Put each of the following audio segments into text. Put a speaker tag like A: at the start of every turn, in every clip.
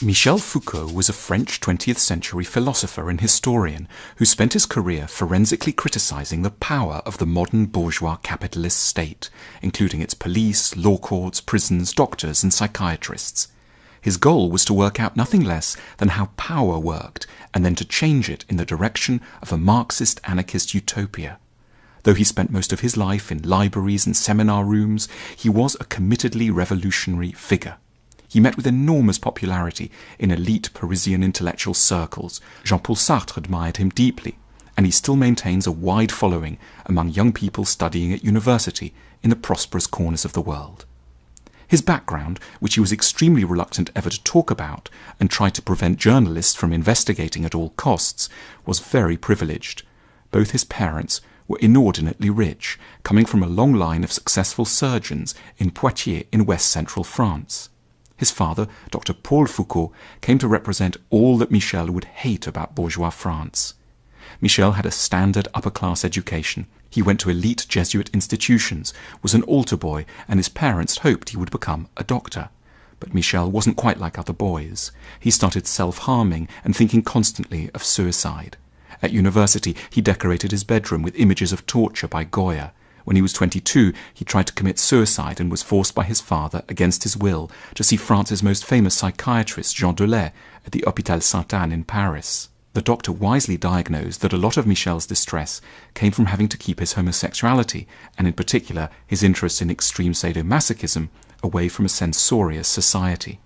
A: Michel Foucault was a French 20th century philosopher and historian who spent his career forensically criticizing the power of the modern bourgeois capitalist state, including its police, law courts, prisons, doctors and psychiatrists. His goal was to work out nothing less than how power worked and then to change it in the direction of a Marxist anarchist utopia. Though he spent most of his life in libraries and seminar rooms, he was a committedly revolutionary figure. He met with enormous popularity in elite Parisian intellectual circles. Jean-Paul Sartre admired him deeply, and he still maintains a wide following among young people studying at university in the prosperous corners of the world. His background, which he was extremely reluctant ever to talk about and tried to prevent journalists from investigating at all costs, was very privileged. Both his parents were inordinately rich, coming from a long line of successful surgeons in Poitiers in west-central France. His father, Dr. Paul Foucault, came to represent all that Michel would hate about bourgeois France. Michel had a standard upper-class education. He went to elite Jesuit institutions, was an altar boy, and his parents hoped he would become a doctor. But Michel wasn't quite like other boys. He started self-harming and thinking constantly of suicide. At university, he decorated his bedroom with images of torture by Goya. When he was 22, he tried to commit suicide and was forced by his father, against his will, to see France's most famous psychiatrist, Jean Delay, at the Hôpital Sainte-Anne in Paris. The doctor wisely diagnosed that a lot of Michel's distress came from having to keep his homosexuality, and in particular his interest in extreme sadomasochism, away from a censorious society.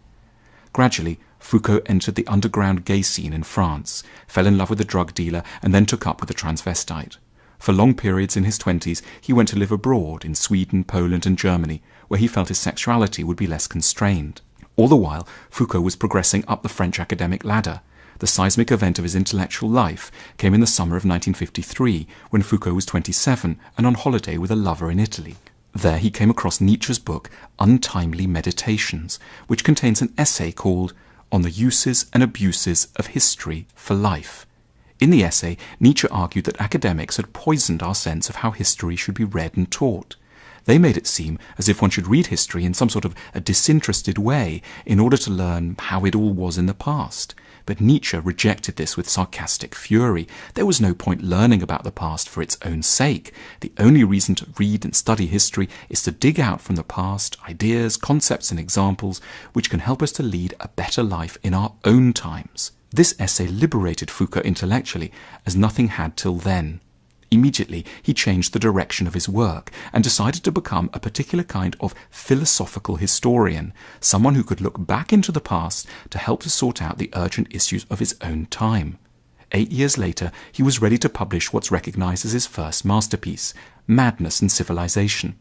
A: Gradually, Foucault entered the underground gay scene in France, fell in love with a drug dealer, and then took up with a transvestite. For long periods in his 20s, he went to live abroad in Sweden, Poland and Germany, where he felt his sexuality would be less constrained. All the while, Foucault was progressing up the French academic ladder. The seismic event of his intellectual life came in the summer of 1953, when Foucault was 27 and on holiday with a lover in Italy. There he came across Nietzsche's book Untimely Meditations, which contains an essay called On the Uses and Abuses of History for Life. In the essay, Nietzsche argued that academics had poisoned our sense of how history should be read and taught. They made it seem as if one should read history in some sort of a disinterested way in order to learn how it all was in the past. But Nietzsche rejected this with sarcastic fury. There was no point learning about the past for its own sake. The only reason to read and study history is to dig out from the past ideas, concepts and examples which can help us to lead a better life in our own times. This essay liberated Foucault intellectually, as nothing had till then. Immediately, he changed the direction of his work and decided to become a particular kind of philosophical historian, someone who could look back into the past to help to sort out the urgent issues of his own time. 8 years later, he was ready to publish what's recognized as his first masterpiece, Madness and Civilization.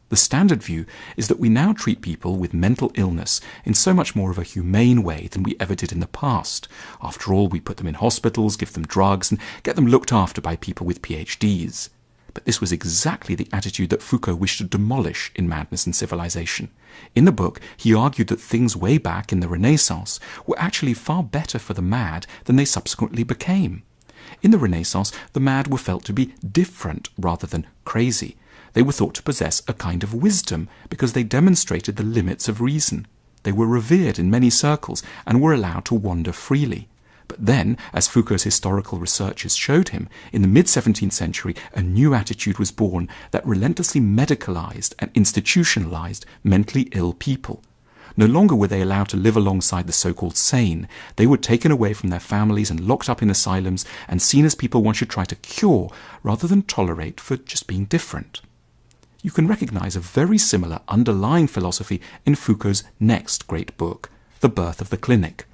A: The standard view is that we now treat people with mental illness in so much more of a humane way than we ever did in the past. After all, we put them in hospitals, give them drugs, and get them looked after by people with PhDs. But this was exactly the attitude that Foucault wished to demolish in Madness and Civilization. In the book, he argued that things way back in the Renaissance were actually far better for the mad than they subsequently became. In the Renaissance, the mad were felt to be different rather than crazy. They were thought to possess a kind of wisdom because they demonstrated the limits of reason. They were revered in many circles and were allowed to wander freely. But then, as Foucault's historical researches showed him, in the mid-17th century a new attitude was born that relentlessly medicalized and institutionalized mentally ill people. No longer were they allowed to live alongside the so-called sane. They were taken away from their families and locked up in asylums and seen as people one should try to cure rather than tolerate for just being different. You can recognize a very similar underlying philosophy in Foucault's next great book, The Birth of the Clinic.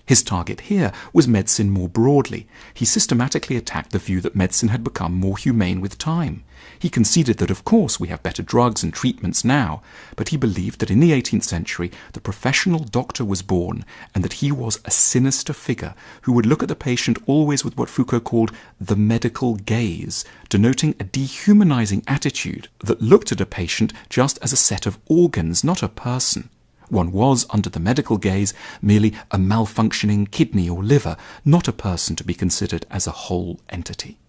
A: His target here was medicine more broadly. He systematically attacked the view that medicine had become more humane with time. He conceded that, of course, we have better drugs and treatments now, but he believed that in the 18th century the professional doctor was born and that he was a sinister figure who would look at the patient always with what Foucault called the medical gaze, denoting a dehumanizing attitude that looked at a patient just as a set of organs, not a person. One was, under the medical gaze, merely a malfunctioning kidney or liver, not a person to be considered as a whole entity.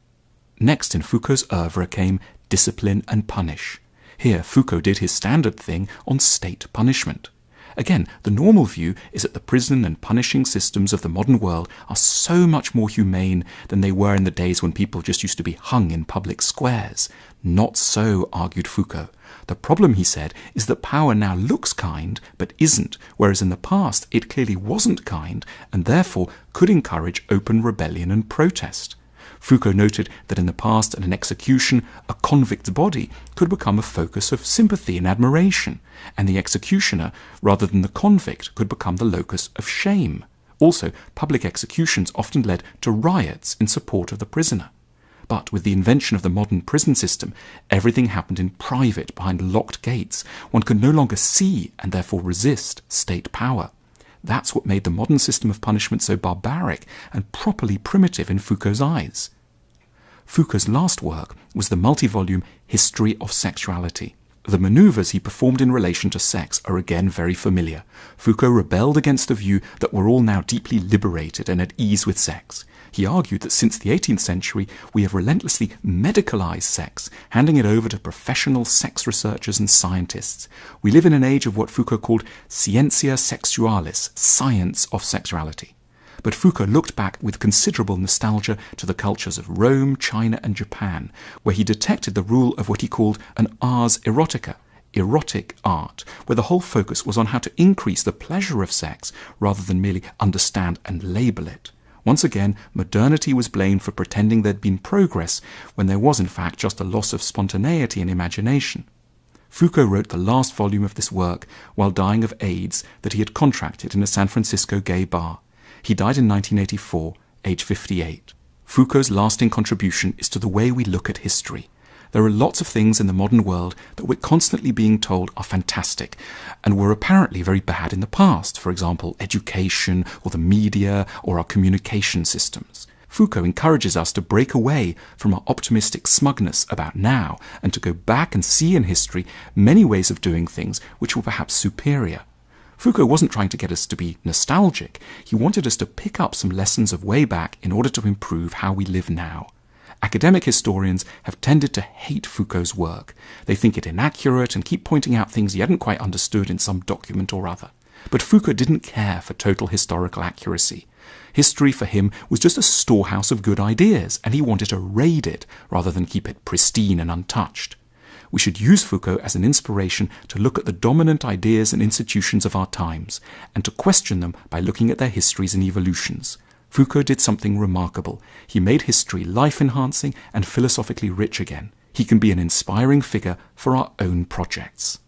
A: Next in Foucault's oeuvre came Discipline and Punish. Here Foucault did his standard thing on state punishment. Again, the normal view is that the prison and punishing systems of the modern world are so much more humane than they were in the days when people just used to be hung in public squares. Not so, argued Foucault. The problem, he said, is that power now looks kind, but isn't, whereas in the past it clearly wasn't kind, and therefore could encourage open rebellion and protest. Foucault noted that in the past, at an execution, a convict's body could become a focus of sympathy and admiration, and the executioner, rather than the convict, could become the locus of shame. Also, public executions often led to riots in support of the prisoner. But with the invention of the modern prison system, everything happened in private, behind locked gates. One could no longer see, and therefore resist, state power. That's what made the modern system of punishment so barbaric and properly primitive in Foucault's eyes. Foucault's last work was the multi-volume History of Sexuality. The manoeuvres he performed in relation to sex are again very familiar. Foucault rebelled against the view that we're all now deeply liberated and at ease with sex. He argued that since the 18th century, we have relentlessly medicalized sex, handing it over to professional sex researchers and scientists. We live in an age of what Foucault called scientia sexualis, science of sexuality. But Foucault looked back with considerable nostalgia to the cultures of Rome, China, and Japan, where he detected the rule of what he called an ars erotica, erotic art, where the whole focus was on how to increase the pleasure of sex rather than merely understand and label it. Once again, modernity was blamed for pretending there'd been progress when there was in fact just a loss of spontaneity and imagination. Foucault wrote the last volume of this work while dying of AIDS that he had contracted in a San Francisco gay bar. He died in 1984, age 58. Foucault's lasting contribution is to the way we look at history. There are lots of things in the modern world that we're constantly being told are fantastic and were apparently very bad in the past, for example, education or the media or our communication systems. Foucault encourages us to break away from our optimistic smugness about now and to go back and see in history many ways of doing things which were perhaps superior. Foucault wasn't trying to get us to be nostalgic. He wanted us to pick up some lessons of way back in order to improve how we live now. Academic historians have tended to hate Foucault's work. They think it inaccurate and keep pointing out things he hadn't quite understood in some document or other. But Foucault didn't care for total historical accuracy. History for him was just a storehouse of good ideas, and he wanted to raid it rather than keep it pristine and untouched. We should use Foucault as an inspiration to look at the dominant ideas and institutions of our times, and to question them by looking at their histories and evolutions. Foucault did something remarkable. He made history life-enhancing and philosophically rich again. He can be an inspiring figure for our own projects.